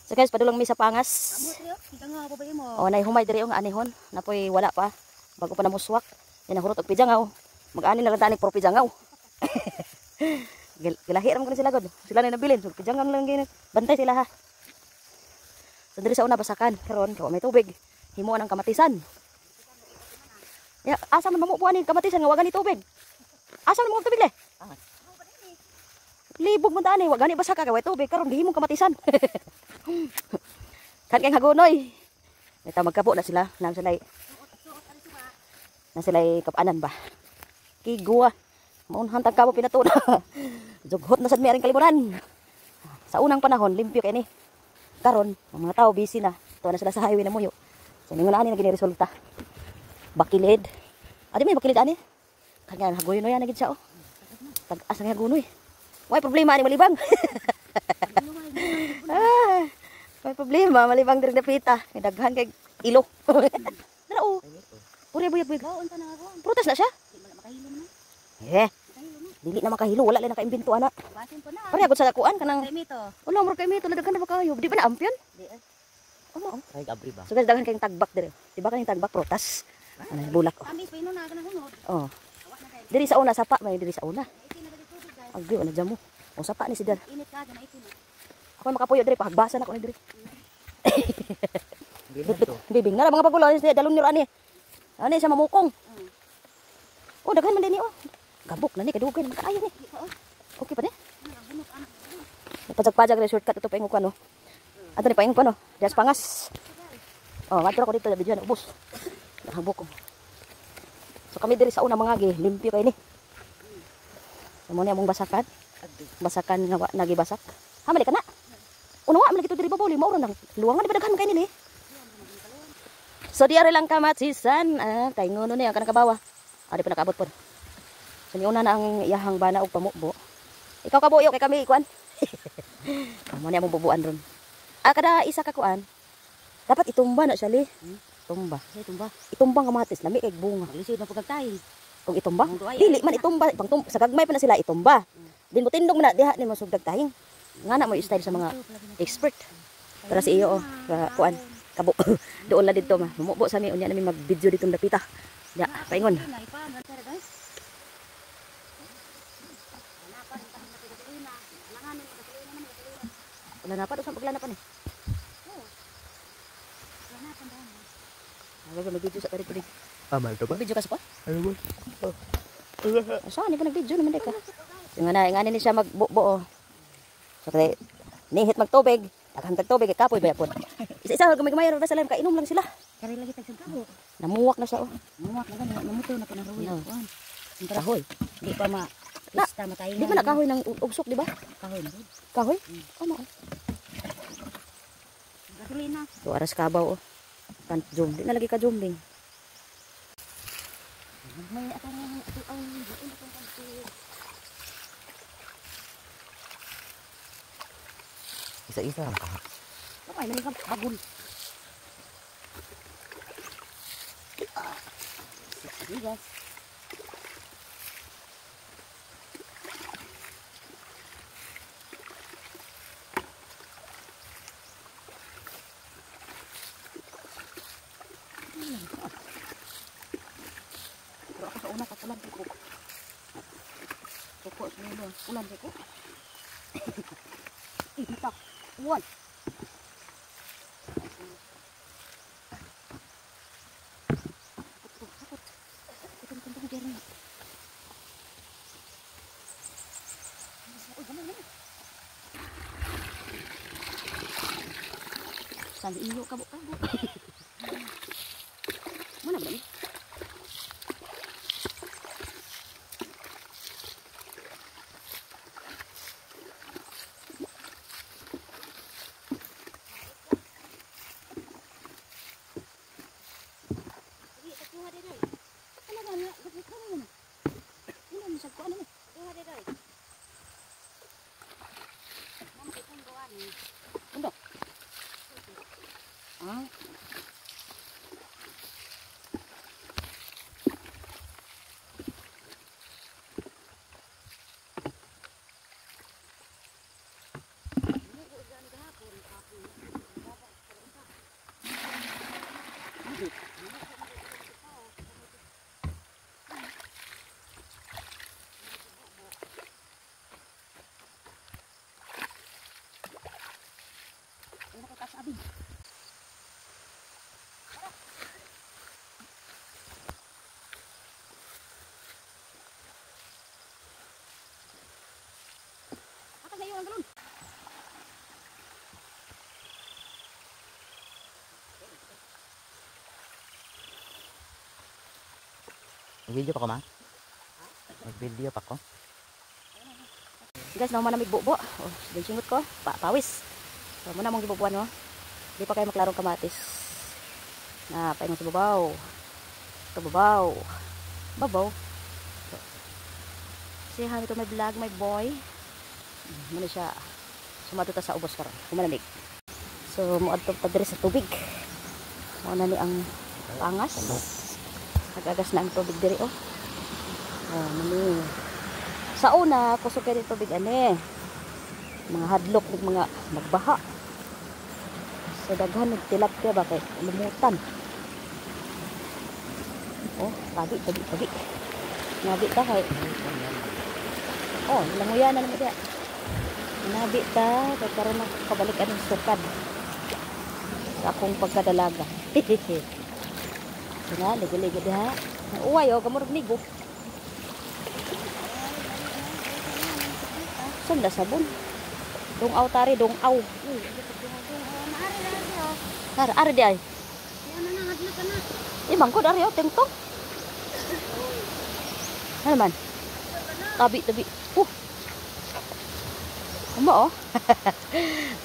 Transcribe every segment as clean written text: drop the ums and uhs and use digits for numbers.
So guys, padulong mi sa pangas. O nay humay diri ang anihon, napoy wala pa bago pa namuswak. Yan hurot og pijangaw. Mag-ani na lang tani pro pijangaw. Gilahi ra man sila god. Sila na nabilin, so pijangaw lang gini. Bantay sila ha. So diri sa una basakan karon kay may tubig. Himuan ang kamatisan. Ya, asa man mamupuan ni kamatisan nga wa gani tubig. Asa man mo tubig le? Libog mo tani, wa gani basa ka kay tubig karon gihimong kamatisan. Kan kay hagunoy. Ito magkapo na sila, nang sila kapanan ba. Kigwa. Maunhan tag kabo pinatuna. Jughot na sad mi aring kaliburan. Sa unang panahon limpyo kay ni. Karon, ang mga tao busy na. Tuwa na sila sa highway na muyo. So ningon ani na gini resulta. Bakilid. Adi may bakilid ani. Kanya hagunoy na gid siya oh. Tag-asa nga hagunoy. Way problema ani malibang. May problema, malibang diri dapita. May daghan kay ilo. Dara o. Uri buyag-buyag. Prutas na siya? Dili na makahilo, wala lang nakaimbento ana. Pare agud sa kuan kanang wala mo kay mito, daghan na makayo. Di ba na ampion? Di. Omo. Ay gabri ba? So guys, daghan kayong tagbak diri. Di ba kayong tagbak prutas? Ano bulak oh. Ami pino na kanang hunod. Oh. Diri sa una sapa, may diri sa una. Agdi wala jamo. O sapa ni si Der. Init ka na itin. Ako makapuyo diri pagbasa na ko diri. Bibing na mga pagulo ni dalon ni ani. Ani sa mamukong. Oh daghan man din ni oh. Gabok na ni kadugay na makaayo ni. Okay pa ni. Pajag-pajag na shortcut ito paingo ko ano. Ato ni paingo ko ano. Dias pangas. Oh, matro ko dito sa video na ubos. Nakabok ko. So kami diri sa una mga gi, limpyo kay ni. Amo ni among basakan. Basakan nga nagibasak. Ha mali ka na. Uno nga, malagito diri baboli, mauron lang. Luwangan, di ba daghan kayo nili? So, diari lang kamatisan. Kay ngono niya, kanang kabawa. Di pa nakaabot po. So, niuna na ang iyahang bana o pamubo. Ikaw kabuyo, kay kami, ikuan. Amo niya mong bubuan ron. Kada isa ka kuan, dapat itumba na siya, li. Tumba. Itumba ang kamatis, lami kay bunga. Lisod na pagkagtayin. Kung itumba, dili man itumba. Sa gagmay pa na sila itumba. Din mo tindong na, diha, din mo sugdagtayin. Nga na mo style sa mga expert. Para si iyo kuan kabo doon la dito ma. Mumubo sa mi unya nami mag-video ditong dapita. Ya, paingon. Wala na pa usang paglana pa ni. Wala na mag-video sa kare-kare. Amal to ba? Video ka sa pa? Ano ba? Saan ni pa nag-video naman ka? Nga na ngani ni siya magbuo. So kay nihit magtubig, daghang tubig kapoy ba pod. Isa-isa gamay-gamay ra sa lalim kainom lang sila. Kari lagi tag sagabo. Namuwak na siya oh. Namuwak na gani, namuto na panaruy kuan. Kahoy. Di pa ma pista matay na. Di ba na kahoy ng ugsok di ba? Kahoy na. Kahoy? Ano? Gasolina. So aras kabaw oh. Kan zoom, di na lagi ka zooming. May atang Isa-isa lang ka. Ay, manikam bagul. Bigas. Pero ako sa una katulan ko. Kuko semua ulan ko. Itak. One. Sali iyo kabuk-kabuk. Mana ba ni? Nag-video pa ko, ma? Nag-video pa ko. Guys, naman na may bubo. Oh, singot ko. Pawis. So, muna mong gibubuan, no? Di pa kayo maklarong kamatis. Na, paingon sa babaw. Ito, babaw. Babaw. So, say hi to my vlog, my boy. Muna siya. Sumato ta sa ubos karon. Kumalamig. So, muadtog ta diri sa tubig. Muna ni ang pangas. Nagagas na ang tubig diri, oh. Oh, mani. Sa una, kusog kayo ng tubig, ane. Mga hadlok, mga nagbaha. So, daghan, nagtilapia ba kay lumutan. Oh, tabi. Nabi ta kay. Oh, languyan na naman diya. Nabi ta, kay karon nakabalik anong sukad. Sa akong pagkadalaga. Sina, ligo-ligo diha. Uway, oh, kamurag nigo. Sanda sabon. Dongaw tari, dongaw. Ari di ay. Imang ko dari, oh, tengtong. Ano man? Tabi. Umo, oh.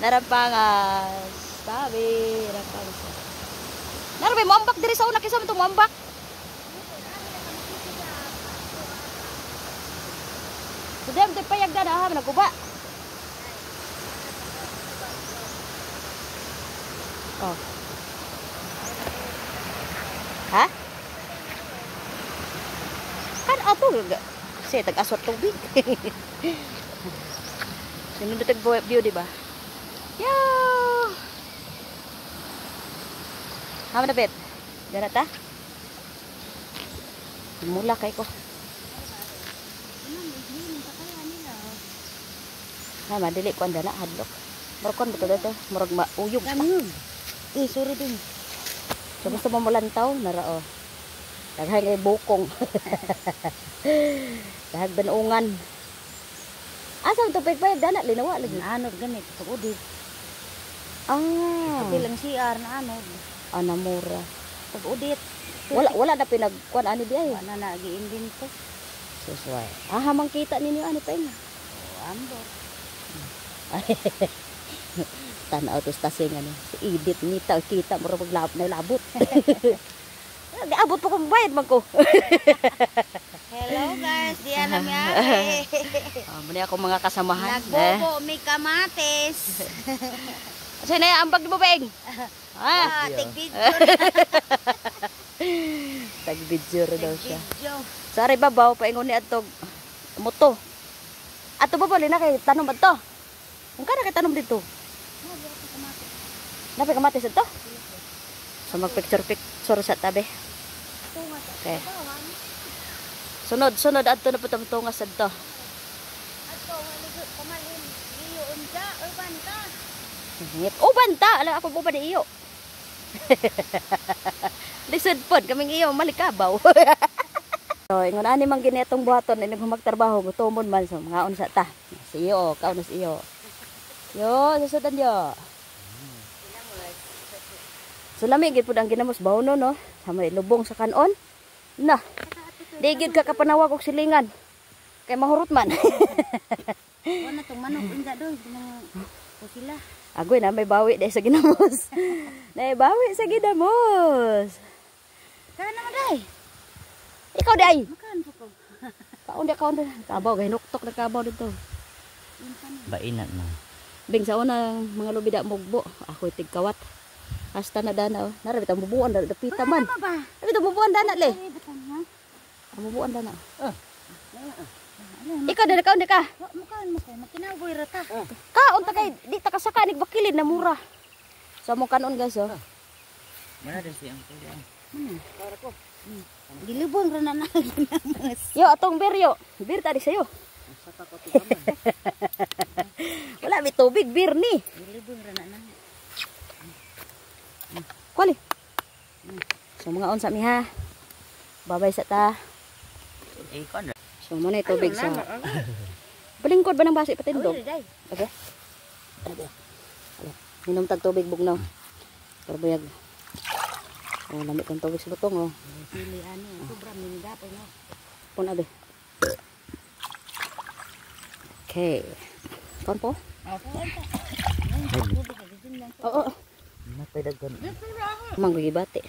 Narampangas. Tabi, narampangas. Narabay mo ambak diri sa una kisa mo itong ambak. So, dem, payag na ha, naguba. Oh. Ha? Kan ato siya tag-aswat tubig. Sinunod tag-view, diba? Yo! Hama na, bet? Dara ta? Mula kay ko. Hama, dili ko ang dana, hadlok. Marokon betul dito. Marog mauyog pa. Sorry din. So, gusto mo mulantaw, narao. Daghan kay bukong. Dahag banungan. Asa ang tubig pa, dana, linawa lagi. Anod ganit, pag-udit. Ah. Bilang CR na anod. Anamura. Pag-udit. Wala na pinagkuan ani di ay. Wala na, giindin ko. Susway. Hamang kita ninyo ani pa ina. Ambot. Tanaw to tasing ano. Si Edith nita kita mura maglab na labot. Abot pa kong bayad man ko. Hello guys, di alam yan. Muna ako mga kasamahan. Nagbobo may kamatis. Kasi na ang bag ni Bobeng. Take video. Tag-video daw siya. Video. Sari babaw paingon ni atog moto. Ato ba na kay tanom ba to? Kung kana kay tanom dito. Napay kamatis ito? So mag-picture sa tabi. Okay. Sunod adto na putam-tungas adto. Ato maligot kamalin iyo unja or banta. Uban ta, ala ako uban ni iyo. Lisod pod kaming iyo malikabaw. So ingon ani man gini atong buhaton ini magtrabaho gutomon man so mga unsa ta. Si iyo, kaon na si iyo. Yo, susudan yo. So lamig gid pud ang ginamos bawno no. Sa may lubong sa kanon. Na. Di gid ka kapanawag og silingan. Kay mahurot man. Wala tong manok unja doy ko sila. Agoy na may bawi dai sa ginamos. Nay bawi sa ginamos. Kana naman day. Ikaw day. Makan po ko. Kaon da. Kabaw gay nuktok na kabaw dito. Bainat na. Bing sa una mga lubida mugbo. Ako tigkawat. Hasta na dana. Narabi tang bubuan da pita man. Ano ba? Narabi tang bubuan dana le. Ang bubuan dana. Ikaw da kaon ka. Makan makinaboy ra ta. Kaon ta kay di ta kasaka nig bakilid na mura. So mo kanon guys oh. Mana din siyang kuya. Para ko. Gilubong ra na ginamos. Yo atong beryo. Bir tadi sayo. Saka ko tugaman. Wala may tubig bir ni. Gilubong ra na. Kuali. So mga unsa mi ha. Babay sa ta. Ikon. So mo na tubig sa. Balingkod ba ng basi patindog? Day. Okay. Minom tag tubig bugnaw. Karbuyag. Oh, lamig kang tubig sa butong, oh. Sili ano, sobrang minda po no. Puna, be. Okay. Kaon po? Oo. Matay daghan. Manggigibati.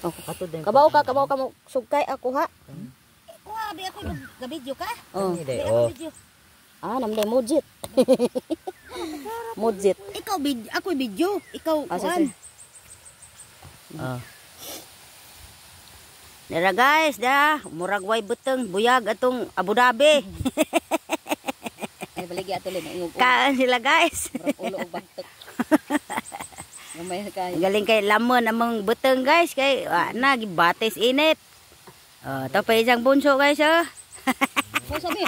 Oh. Kato din. Kabaw ka mo. Sugkay ako, ha? Kuha, abi ako gabidyo ka? Oh. Hindi, Abi ako oh. video. Ah, namday mujit. Mujit. Ikaw ako video. Ikaw Ah, kuan. sige. Ah. Dara guys, murag way buteng buyag atong Abu Dhabi. Ay, baligi ato lin. Kaan sila guys. Murag ulo og bagtok. Gamay kay. Galing kay lamon among buteng guys kay na gibatis init. Oh, tapay isang bunso guys oh. So sabi.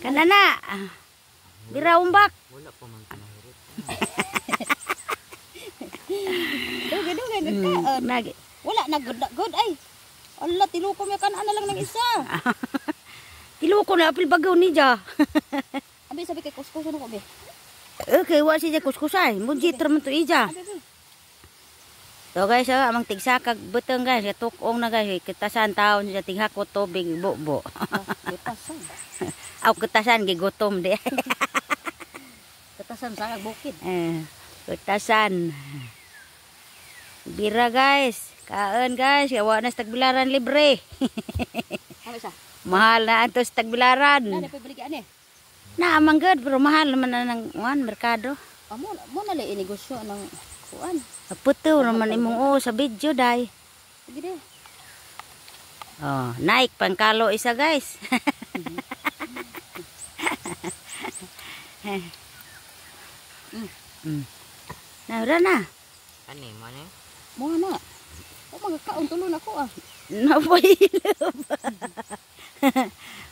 Kana na. Bira umbak. Wala pa man kinahirit. Dugay nagkaon. Nagi. Wala na good ay. Allah tilukom ya kan ana lang ng isa. Tiloko na apil bagaw ni ja. Abi sabi kay kuskus na ko be. Okay, wa siya kuskusay. Munjit ra man to ija. Abi be. So guys, amang tigsakag buteng guys, tukong na guys, kitasan taon siya tighakot tubig bubo. Ketasan. Aw kitasan gigutom di. Ketasan sa bukid. Kitasan. Bira guys, kaon guys, yawa na sa tagbilaran libre. Ano isa? Mahal na ato sa tagbilaran. Na pa balik ani. Na amang good, pero mahal naman na ng merkado. Amo mo na li inegosyo ng kuan. Puto naman imong sa video day. Sige de. Oh, naik pangkalo isa guys. Nah, na. Ani mo ni? Mo na. O magkaon tulon ako ah. Napailob.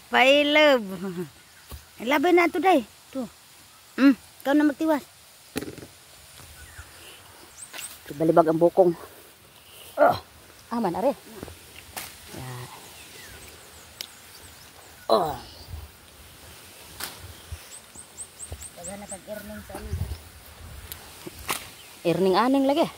Pailob. Laban na ito day. Tu. Ikaw na magtiwas. Balibag ang bukong. Aman are. Yan. Oh. Daga na kag-earning sa ano. Earning aning lagi.